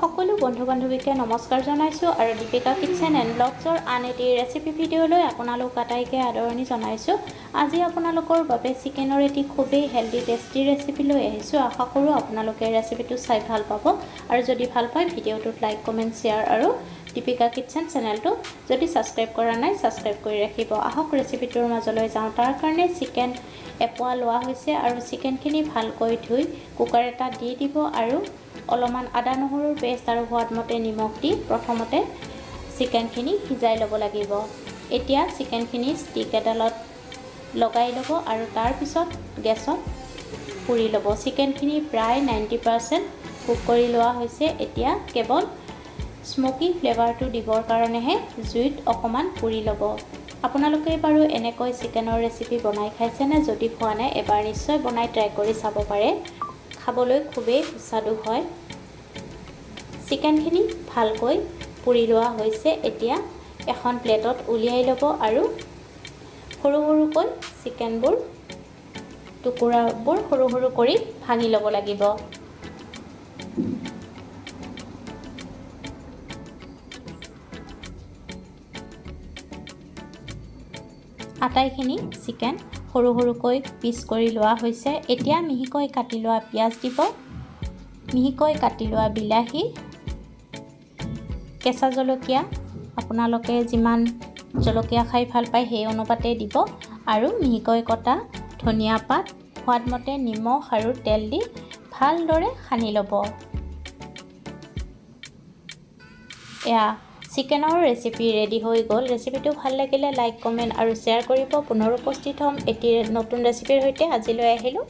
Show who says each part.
Speaker 1: সকলো বন্ধু বান্ধৱীকে নমস্কাৰ জনাইছোঁ আৰু দীপিকা কিটচেন এণ্ড ব্লগছৰ আন এটি ৰেচিপি ভিডিঅ'লৈ আপোনালোক আটাইকে আদৰণি জনাইছোঁ। আজি আপোনালোকৰ বাবে চিকেনৰ এটি খুবেই হেল্ডি টেষ্টি ৰেচিপি লৈ আহিছোঁ। আশা কৰোঁ আপোনালোকে ৰেচিপিটো চাই ভাল পাব আৰু যদি ভাল পায় ভিডিঅ'টোত লাইক কমেণ্ট শ্বেয়াৰ আৰু দীপিকা কিটচেন চেনেলটো যদি ছাবস্ক্ৰাইব কৰা নাই ছাবস্ক্ৰাইব কৰি ৰাখিব। আহক ৰেচিপিটোৰ মাজলৈ যাওঁ। তাৰ কাৰণে চিকেন এপোৱা লোৱা হৈছে আৰু চিকেনখিনি ভালকৈ ধুই কুকাৰ এটা দি দিব আৰু অলপমান আদা নহৰুৰ পেষ্ট আৰু সোৱাদমতে নিমখ দি প্ৰথমতে চিকেনখিনি সিজাই ল'ব লাগিব। এতিয়া চিকেনখিনি ষ্টিক এডালত লগাই ল'ব আৰু তাৰপিছত গেছত পুৰি ল'ব। চিকেনখিনি প্ৰায় 90% কুক কৰি লোৱা হৈছে। এতিয়া কেৱল স্মকি ফ্লেভাৰটো দিবৰ কাৰণেহে জুইত অকণমান পুৰি ল'ব। আপোনালোকে বাৰু এনেকৈ চিকেনৰ ৰেচিপি বনাই খাইছেনে? যদি খোৱা নাই এবাৰ নিশ্চয় বনাই ট্ৰাই কৰি চাব পাৰে। খাবলৈ খুবেই সুস্বাদু হয়। চিকেনখিনি ভালকৈ পুৰি লোৱা হৈছে। এতিয়া এখন প্লেটত উলিয়াই ল'ব আৰু সৰু সৰুকৈ চিকেনবোৰ টুকুৰাবোৰ সৰু সৰু কৰি ভাঙি ল'ব লাগিব। আটাইখিনি চিকেন সৰু সৰুকৈ পিচ কৰি লোৱা হৈছে। এতিয়া মিহিকৈ কাটি লোৱা পিঁয়াজ দিব, মিহিকৈ কাটি লোৱা বিলাহী, কেঁচা জলকীয়া আপোনালোকে যিমান জলকীয়া খাই ভাল পায় সেই অনুপাতে দিব আৰু মিহিকৈ কটা ধনিয়া পাত, সোৱাদমতে নিমখ আৰু তেল দি ভালদৰে সানি ল'ব। এয়া চিকেনৰ ৰেচিপি ৰেডি হৈ গ'ল। ৰেচিপিটো ভাল লাগিলে লাইক কমেণ্ট আৰু শ্বেয়াৰ কৰিব। পুনৰ উপস্থিত হ'ম এটি নতুন ৰেচিপিৰ সৈতে। আজিলৈ আহিলোঁ।